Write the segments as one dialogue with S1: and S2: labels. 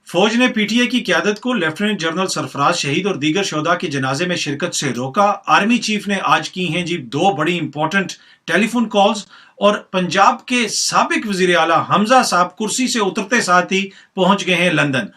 S1: फौज ने पीटीआई की क़यादत को लेफ्टिनेंट जनरल सरफराज शहीद और दीगर शोहदा के जनाजे में शिरकत से रोका। आर्मी चीफ ने आज की हैं जी दो बड़ी इंपॉर्टेंट टेलीफोन कॉल्स और पंजाब के साबिक वजीर आला हमजा साहब कुर्सी से उतरते साथ ही पहुंच गए हैं लंदन।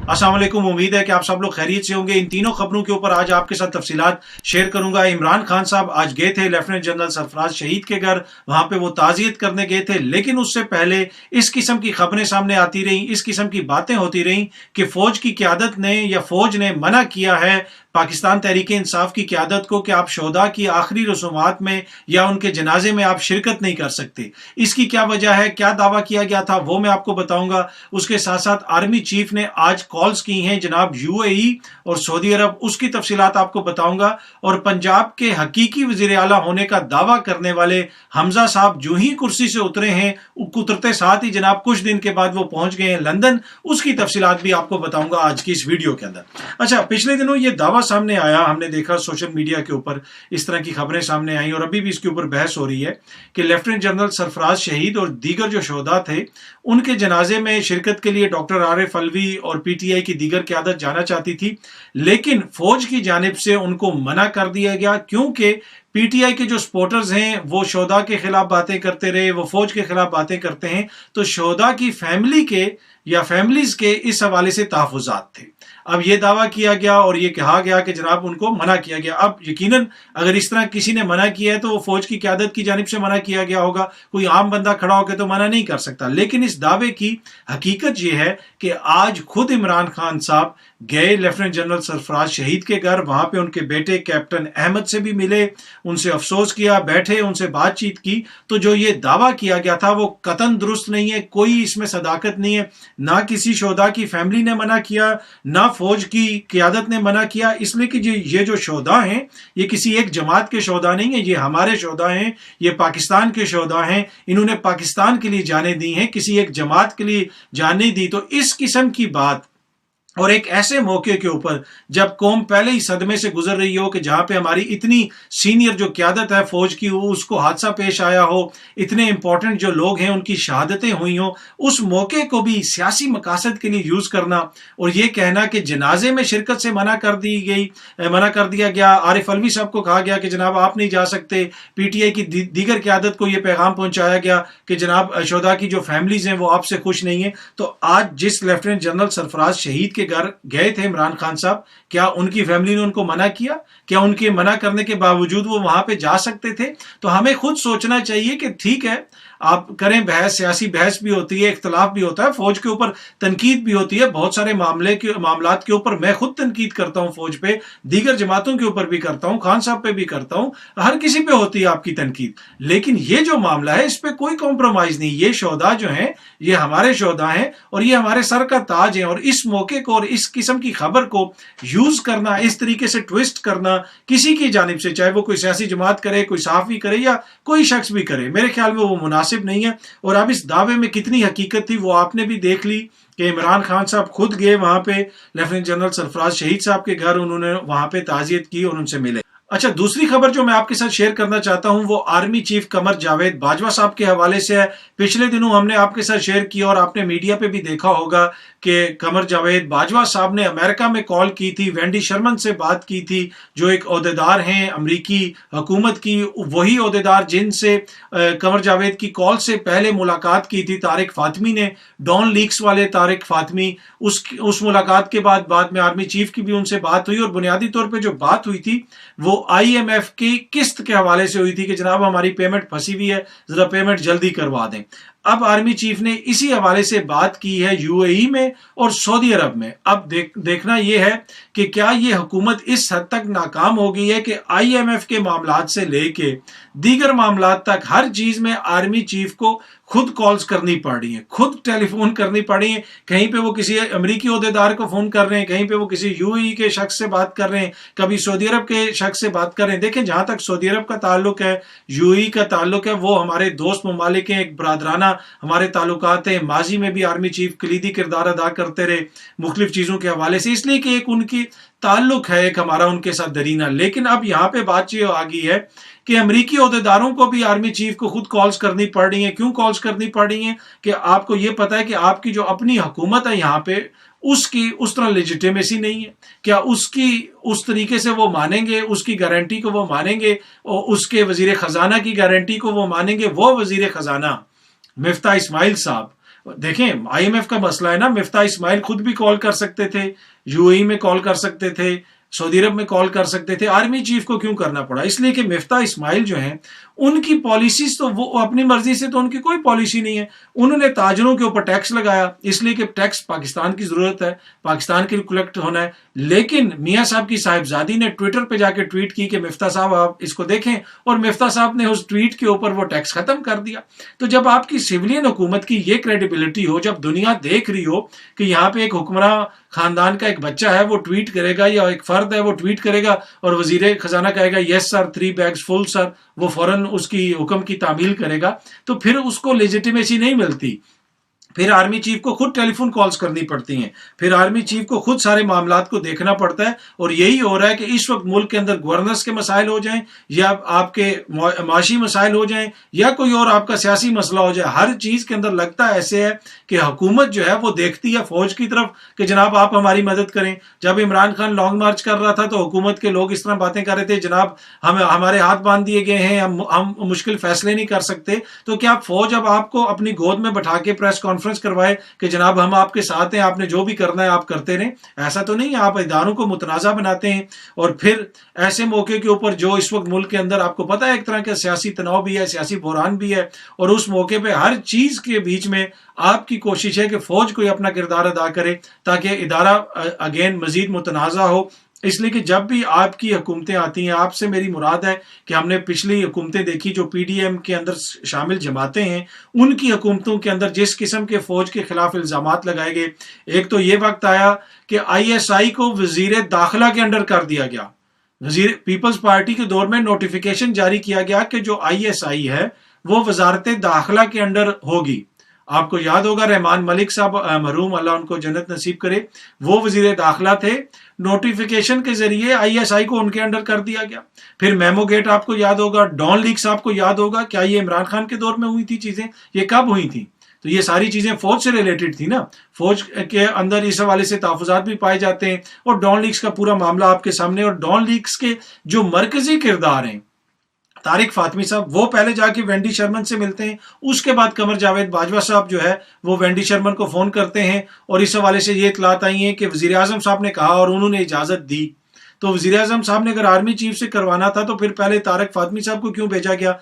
S1: अस्सलाम वालेकुम, उम्मीद है कि आप सब लोग खैरियत से होंगे। इन तीनों खबरों के ऊपर आज आपके साथ तफसीलात शेयर करूंगा। इमरान खान साहब आज गए थे लेफ्टिनेंट जनरल सरफराज शहीद के घर, वहां पे वो ताज़ियत करने गए थे, लेकिन उससे पहले इस किस्म की खबरें सामने आती रही, इस किस्म की बातें होती रही कि फौज की क़यादत ने या फौज ने मना किया है पाकिस्तान तहरीक इंसाफ की क़यादत को कि आप शोहदा की आखिरी रसूमात में या उनके जनाजे में आप शिरकत नहीं कर सकते। इसकी क्या वजह है, क्या दावा किया गया था, वो मैं आपको बताऊंगा। उसके साथ साथ आर्मी चीफ ने आज कॉल्स की हैं जनाब यूएई और सऊदी अरब, उसकी तफसीलात आपको बताऊंगा। और पंजाब के हकीकी वजीर आला होने का दावा करने वाले हमजा साहब जो ही कुर्सी से उतरे हैं, उतरते साथ ही जनाब कुछ दिन के बाद वो पहुंच गए हैं लंदन, उसकी तफसीलात भी आपको बताऊंगा आज की इस वीडियो के अंदर। अच्छा, पिछले दिनों ये दावा सामने आया, हमने देखा सोशल मीडिया के ऊपर इस तरह की खबरें सामने आई और अभी भी इसके ऊपर बहस हो रही है कि लेफ्टिनेंट जनरल सरफराज शहीद और दीगर जो शोहदा थे उनके जनाजे में शिरकत के लिए डॉक्टर आरिफ अलवी और पीटीआई की दीगर क़यादत जाना चाहती थी, लेकिन फौज की जानिब से उनको मना कर दिया गया क्योंकि पीटीआई के जो सपोर्टर्स हैं वो शोहदा के खिलाफ बातें करते रहे, वो फौज के खिलाफ बातें करते हैं, तो शोहदा की फैमिली के या फैमिलीज के इस हवाले से तहफ़्फ़ुज़ात थे। अब ये दावा किया गया और ये कहा गया कि जनाब उनको मना किया गया। अब यकीनन अगर इस तरह किसी ने मना किया है तो वो फौज की क़यादत की जानिब से मना किया गया होगा, कोई आम बंदा खड़ा होकर तो मना नहीं कर सकता। लेकिन इस दावे की हकीकत ये है कि आज खुद इमरान खान साहब गए लेफ्टिनेंट जनरल सरफराज शहीद के घर, वहां पे उनके बेटे कैप्टन अहमद से भी मिले, उनसे अफसोस किया, बैठे, उनसे बातचीत की। तो जो ये दावा किया गया था वो कतन दुरुस्त नहीं है, कोई इसमें सदाकत नहीं है। ना किसी शोहदा की फैमिली ने मना किया, ना फौज की क़यादत ने मना किया, इसलिए कि ये जो शोहदा हैं ये किसी एक जमात के शोहदा नहीं है, ये हमारे शोहदा हैं, ये पाकिस्तान के शोहदा हैं। इन्होंने पाकिस्तान के लिए जाने दी हैं, किसी एक जमात के लिए जान नहीं दी। तो इस किस्म की बात और एक ऐसे मौके के ऊपर जब कौम पहले ही सदमे से गुजर रही हो कि जहां पे हमारी इतनी सीनियर जो क़यादत है फौज की उसको हादसा पेश आया हो, इतने इंपॉर्टेंट जो लोग हैं उनकी शहादतें हुई हो, उस मौके को भी सियासी मकासद के लिए यूज करना और ये कहना कि जनाजे में शिरकत से मना कर दिया गया। आरिफ अलवी साहब को कहा गया कि जनाब आप नहीं जा सकते। पीटीआई की दीगर क़यादत को यह पैगाम पहुंचाया गया कि जनाब शोहदा की जो फैमिलीज हैं वो आपसे खुश नहीं है। तो आज जिस लेफ्टिनेंट जनरल सरफराज शहीद के घर गए थे इमरान खान साहब, क्या उनकी फैमिली ने उनको मना किया? क्या उनके मना करने के बावजूद वो वहां पे जा सकते थे? तो हमें खुद सोचना चाहिए कि ठीक है, आप करें बहस, सियासी बहस भी होती है, इख्तलाफ भी होता है, फौज के ऊपर तनकीद भी होती है, बहुत सारे मामलात के ऊपर मैं खुद तनकीद करता हूं, फौज पे, दीगर जमातों के ऊपर भी करता हूं, खान साहब पे भी करता हूं, हर किसी पे होती है आपकी तनकीद। लेकिन ये जो मामला है इस पे कोई कॉम्प्रोमाइज नहीं। ये शोहदा जो हैं ये हमारे शोहदा हैं और ये हमारे सर का ताज है। और इस मौके को और इस किस्म की खबर को यूज करना, इस तरीके से ट्विस्ट करना किसी की जानिब से, चाहे वो कोई सियासी जमात करे, कोई सहाफ़ी करे या कोई शख्स भी करे, मेरे ख्याल में वो मुनासिब नहीं है। और अब इस दावे में कितनी हकीकत थी वो आपने भी देख ली कि इमरान खान साहब खुद गए वहां पे लेफ्टिनेंट जनरल सरफराज शहीद साहब के घर, उन्होंने वहां पे ताज़ियत की और उनसे मिले। अच्छा, दूसरी खबर जो मैं आपके साथ शेयर करना चाहता हूं वो आर्मी चीफ कमर जावेद बाजवा साहब के हवाले से है। पिछले दिनों हमने आपके साथ शेयर किया और आपने मीडिया पे भी देखा होगा कि कमर जावेद बाजवा साहब ने अमेरिका में कॉल की थी, वेंडी शर्मन से बात की थी, जो एक ओहदेदार हैं अमरीकी हुकूमत की, वही ओहदेदार जिनसे कमर जावेद की कॉल से पहले मुलाकात की थी तारिक फातमी ने, डॉन लीक्स वाले तारिक फातमी। उस मुलाकात के बाद में आर्मी चीफ की भी उनसे बात हुई और बुनियादी तौर पर जो बात हुई थी वो आईएमएफ की किस्त के हवाले से हुई थी कि जनाब हमारी पेमेंट फंसी हुई है, जरा पेमेंट जल्दी करवा दें। अब आर्मी चीफ ने इसी हवाले से बात की है यूएई में और सऊदी अरब में। अब देखना यह है कि क्या यह हुकूमत इस हद तक नाकाम हो गई है कि आईएमएफ के मामलात से लेके दीगर मामलात तक हर चीज में आर्मी चीफ को खुद कॉल्स करनी पड़ रही है, खुद टेलीफोन करनी पड़ रही है। कहीं पे वो किसी अमेरिकी ओहदेदार को फोन कर रहे हैं, कहीं पे वो किसी यूएई के शख्स से बात कर रहे हैं, कभी सऊदी अरब के शख्स से बात कर रहे हैं। देखें, जहां तक सऊदी अरब का ताल्लुक है, यूएई का ताल्लुक है, वो हमारे दोस्त ममालिक हैं, एक बरादराना ہمارے تعلقات ہیں، ماضی میں بھی آرمی چیف کلیدی کردار ادا کرتے رہے مختلف چیزوں کے حوالے سے، اس لیے کہ ایک ان کی تعلق ہے ایک ہمارا ان کے ساتھ درینہ. لیکن اب یہاں پہ بات یہ آ گئی ہے کہ امریکی عہدیداروں کو بھی آرمی چیف کو خود کالز کرنی پڑ رہی ہیں. کیوں کالز کرنی پڑ رہی ہیں؟ کہ آپ کو یہ پتا ہے کہ آپ کی جو اپنی حکومت ہے یہاں پہ اس کی اس طرح لیجیٹیمیسی نہیں ہے. کیا اس کی اس طریقے سے وہ مانیں گے، اس کی گارنٹی کو وہ مانیں گے، اور اس کے وزیر خزانہ کی گارنٹی کو وہ مانیں گے؟ وہ وزیر خزانہ مفتاح اسماعیل صاحب، دیکھیں آئی ایم ایف کا مسئلہ ہے نا، مفتاح اسماعیل خود بھی کال کر سکتے تھے، یو اے ای میں کال کر سکتے تھے، سعودی عرب میں کال کر سکتے تھے. آرمی چیف کو کیوں کرنا پڑا؟ اس لیے کہ مفتاح اسماعیل جو ہیں ان کی پالیسیز تو وہ اپنی مرضی سے تو ان کی کوئی پالیسی نہیں ہے. انہوں نے تاجروں کے اوپر ٹیکس لگایا اس لیے کہ ٹیکس پاکستان کی ضرورت ہے، پاکستان کے لیے کلیکٹ ہونا ہے. لیکن میاں صاحب کی صاحبزادی نے ٹویٹر پہ جا کے ٹویٹ کی کہ مفتاح صاحب آپ اس کو دیکھیں، اور مفتاح صاحب نے اس ٹویٹ کے اوپر وہ ٹیکس ختم کر دیا. تو جب آپ کی سویلین حکومت کی یہ کریڈیبلٹی ہو، جب دنیا دیکھ رہی ہو کہ یہاں پہ ایک حکمراں خاندان کا ایک بچہ ہے وہ ٹویٹ کرے گا، یا ایک فرد ہے وہ ٹویٹ کرے گا اور وزیر خزانہ کہے گا یس سر 3 بیگز فل سر، وہ فوراً اس کی حکم کی تعمیل کرے گا، تو پھر اس کو لیجیٹیمیسی نہیں ملتی. پھر آرمی چیف کو خود ٹیلی فون کالز کرنی پڑتی ہیں، پھر آرمی چیف کو خود سارے معاملات کو دیکھنا پڑتا ہے. اور یہی ہو رہا ہے کہ اس وقت ملک کے اندر گورننس کے مسائل ہو جائیں، یا آپ کے معاشی مسائل ہو جائیں، یا کوئی اور آپ کا سیاسی مسئلہ ہو جائے، ہر چیز کے اندر لگتا ہے ایسے ہے کہ حکومت جو ہے وہ دیکھتی ہے فوج کی طرف کہ جناب آپ ہماری مدد کریں. جب عمران خان لانگ مارچ کر رہا تھا تو حکومت کے لوگ اس طرح باتیں کر رہے تھے، جناب ہمارے ہاتھ باندھ دیے گئے ہیں، ہم مشکل فیصلے نہیں کر سکتے. تو کیا فوج اب آپ کو اپنی گود میں بٹھا کے پریس کانفرنس کروائے کہ جناب ہم آپ کے ساتھ ہیں، آپ نے جو بھی کرنا ہے آپ کرتے رہیں؟ ایسا تو نہیں ہے. آپ اداروں کو متنازع بناتے ہیں، اور پھر ایسے موقع کے اوپر جو اس وقت ملک کے اندر آپ کو پتا ہے ایک طرح کا سیاسی تناؤ بھی ہے، سیاسی بحران بھی ہے، اور اس موقع پہ ہر چیز کے بیچ میں آپ کی کوشش ہے کہ فوج کوئی اپنا کردار ادا کرے تاکہ ادارہ اگین مزید متنازع ہو. اس لیے کہ جب بھی آپ کی حکومتیں آتی ہیں، آپ سے میری مراد ہے کہ ہم نے پچھلی حکومتیں دیکھی جو پی ڈی ایم کے اندر شامل جماعتیں ہیں، ان کی حکومتوں کے اندر جس قسم کے فوج کے خلاف الزامات لگائے گئے. ایک تو یہ وقت آیا کہ آئی ایس آئی کو وزیر داخلہ کے انڈر کر دیا گیا. وزیر پیپلز پارٹی کے دور میں نوٹیفیکیشن جاری کیا گیا کہ جو آئی ایس آئی ہے وہ وزارت داخلہ کے انڈر ہوگی. آپ کو یاد ہوگا رحمان ملک صاحب مرحوم اللہ ان کو جنت نصیب کرے، وہ وزیر داخلہ تھے. نوٹیفیکیشن کے ذریعے آئی ایس آئی کو ان کے انڈر کر دیا گیا. پھر میمو گیٹ آپ کو یاد ہوگا، ڈان لیکس آپ کو یاد ہوگا. کیا یہ عمران خان کے دور میں ہوئی تھی چیزیں؟ یہ کب ہوئی تھی؟ تو یہ ساری چیزیں فوج سے ریلیٹڈ تھی نا، فوج کے اندر اس حوالے سے تحفظات بھی پائے جاتے ہیں. اور ڈان لیکس کا پورا معاملہ آپ کے سامنے، اور ڈان لیکس کے جو مرکزی کردار ہیں طارق فاطمی صاحب، وہ پہلے جا کے وینڈی شرمن سے ملتے ہیں. اس کے بعد قمر جاوید باجوہ صاحب جو ہے وہ وینڈی شرمن کو فون کرتے ہیں، اور اس حوالے سے یہ اطلاعات آئی ہیں کہ وزیر اعظم صاحب نے کہا اور انہوں نے اجازت دی. تو وزیر اعظم صاحب نے اگر آرمی چیف سے کروانا تھا تو پھر پہلے طارق فاطمی صاحب کو کیوں بھیجا گیا؟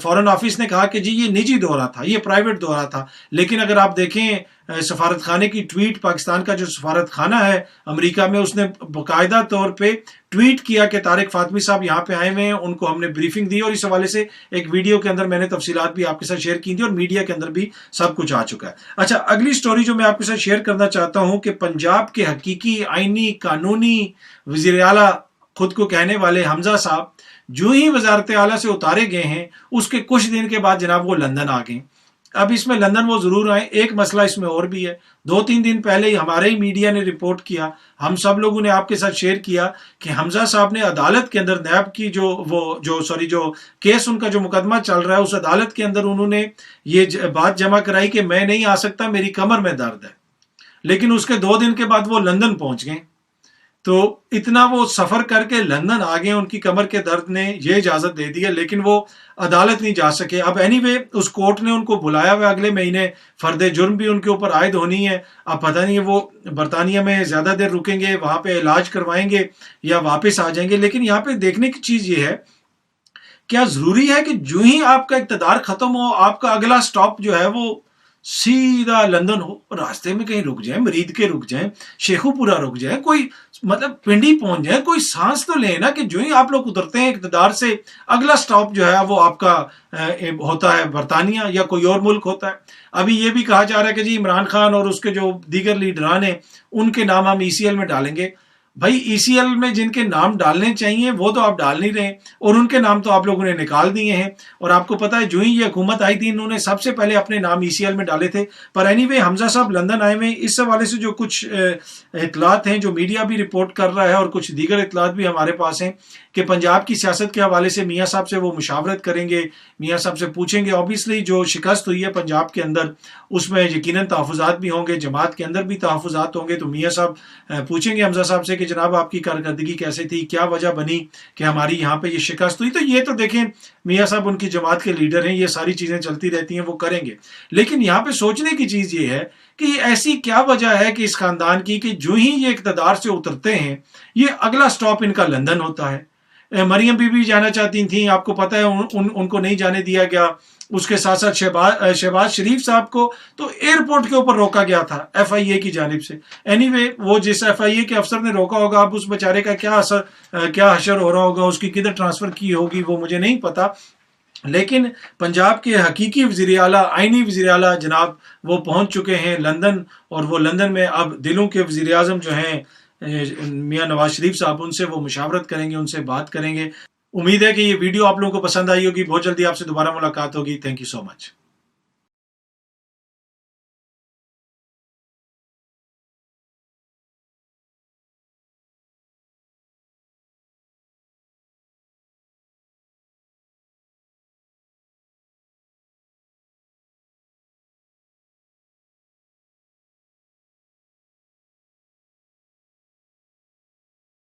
S1: فورن آفس نے کہا کہ جی یہ نجی دورہ تھا، یہ پرائیویٹ دورہ تھا. لیکن اگر آپ دیکھیں سفارت خانے کی ٹویٹ، پاکستان کا جو سفارت خانہ ہے امریکہ میں، اس نے باقاعدہ طور پہ ٹویٹ کیا کہ طارق فاطمی صاحب یہاں پہ آئے ہوئے ہیں، ان کو ہم نے بریفنگ دی. اور اس حوالے سے ایک ویڈیو کے اندر میں نے تفصیلات بھی آپ کے ساتھ شیئر کی تھی، اور میڈیا کے اندر بھی سب کچھ آ چکا ہے. اچھا، اگلی سٹوری جو میں آپ کے ساتھ شیئر کرنا چاہتا ہوں کہ پنجاب کے حقیقی آئینی قانونی وزیر اعلیٰ خود کو کہنے والے حمزہ صاحب جو ہی وزارت اعلیٰ سے اتارے گئے ہیں، اس کے کچھ دن کے بعد جناب وہ لندن آ گئے. اب اس میں لندن وہ ضرور آئے، ایک مسئلہ اس میں اور بھی ہے. 2-3 دن پہلے ہی ہمارے ہی میڈیا نے رپورٹ کیا، ہم سب لوگوں نے آپ کے ساتھ شیئر کیا کہ حمزہ صاحب نے عدالت کے اندر نیب کی جو کیس ان کا جو مقدمہ چل رہا ہے، اس عدالت کے اندر انہوں نے یہ بات جمع کرائی کہ میں نہیں آ سکتا، میری کمر میں درد ہے. لیکن اس کے 2 دن کے بعد وہ لندن پہنچ گئے. تو اتنا وہ سفر کر کے لندن آ گئے، ان کی کمر کے درد نے یہ اجازت دے دی ہے، لیکن وہ عدالت نہیں جا سکے. اب اینی وے اس کورٹ نے ان کو بلایا ہوا اگلے مہینے، فرد جرم بھی ان کے اوپر عائد ہونی ہے. اب پتہ نہیں وہ برطانیہ میں زیادہ دیر رکیں گے، وہاں پہ علاج کروائیں گے یا واپس آ جائیں گے. لیکن یہاں پہ دیکھنے کی چیز یہ ہے، کیا ضروری ہے کہ جو ہی آپ کا اقتدار ختم ہو آپ کا اگلا سٹاپ جو ہے وہ سیدھا لندن ہو؟ راستے میں کہیں رک جائیں، مرید کے رک جائیں، شیخو پورا رک جائیں، کوئی مطلب پنڈی پہنچ جائیں، کوئی سانس تو لیں نا کہ جو ہی آپ لوگ اترتے ہیں اقتدار سے اگلا سٹاپ جو ہے وہ آپ کا ہوتا ہے برطانیہ یا کوئی اور ملک ہوتا ہے. ابھی یہ بھی کہا جا رہا ہے کہ جی عمران خان اور اس کے جو دیگر لیڈران ہیں ان کے نام ہم ای سی ایل میں ڈالیں گے. भाई ECL में जिनके नाम डालने चाहिए वो तो आप डाल नहीं रहे, और उनके नाम तो आप लोगों ने निकाल दिए हैं। और आपको पता है जो ही ये हुकूमत आई थी इन्होंने सबसे पहले अपने नाम ECL में डाले थे। पर एनीवे हमजा साहब लंदन आए हुए, इस हवाले से जो कुछ इतलात हैं, जो मीडिया भी रिपोर्ट कर रहा है और कुछ दीगर इतलात भी हमारे पास हैं कि पंजाब की सियासत के हवाले से मियाँ साहब से वो मुशावरत करेंगे, मियाँ साहब से पूछेंगे। ऑब्वियसली जो शिकस्त हुई है पंजाब के अंदर उसमें यकीनन तहफ़्फ़ुज़ात भी होंगे, जमात के अंदर भी तहफ़्फ़ुज़ात होंगे। तो मियाँ साहब पूछेंगे हमजा साहब से कि जनाब आपकी कारकर्दगी कैसे थी, क्या वजह बनी कि हमारी यहाँ पे ये शिकस्त हुई। तो ये तो देखें मियाँ साहब उनकी जमात के लीडर हैं, ये सारी चीज़ें चलती रहती हैं, वो करेंगे। लेकिन यहाँ पे सोचने की चीज़ ये है कि ऐसी क्या वजह है कि इस खानदान की कि जो ही ये इक़्तिदार से उतरते हैं ये अगला स्टॉप इनका लंदन होता है। मरियम बीबी जाना चाहती थी, आपको पता है उनको नहीं जाने दिया गया। उसके साथ साथ शहबाज शरीफ साहब को तो एयरपोर्ट के ऊपर रोका गया था FIA की जानिब से। एनीवे वो जिस FIA के अफसर ने रोका होगा, अब उस बेचारे का क्या हशर हो रहा होगा, उसकी किधर ट्रांसफर की होगी वो मुझे नहीं पता। लेकिन पंजाब के हकीकी वज़ीर आला, आइनी वज़ीर आला जनाब वो पहुंच चुके हैं लंदन, और वो लंदन में अब दिलों के वज़ीर आज़म जो हैं मियाँ नवाज शरीफ साहब, उनसे वो मुशावरत करेंगे, उनसे बात करेंगे। उम्मीद है कि ये वीडियो आप लोगों को पसंद आई होगी। बहुत जल्दी आपसे दोबारा मुलाकात होगी। Thank you so much.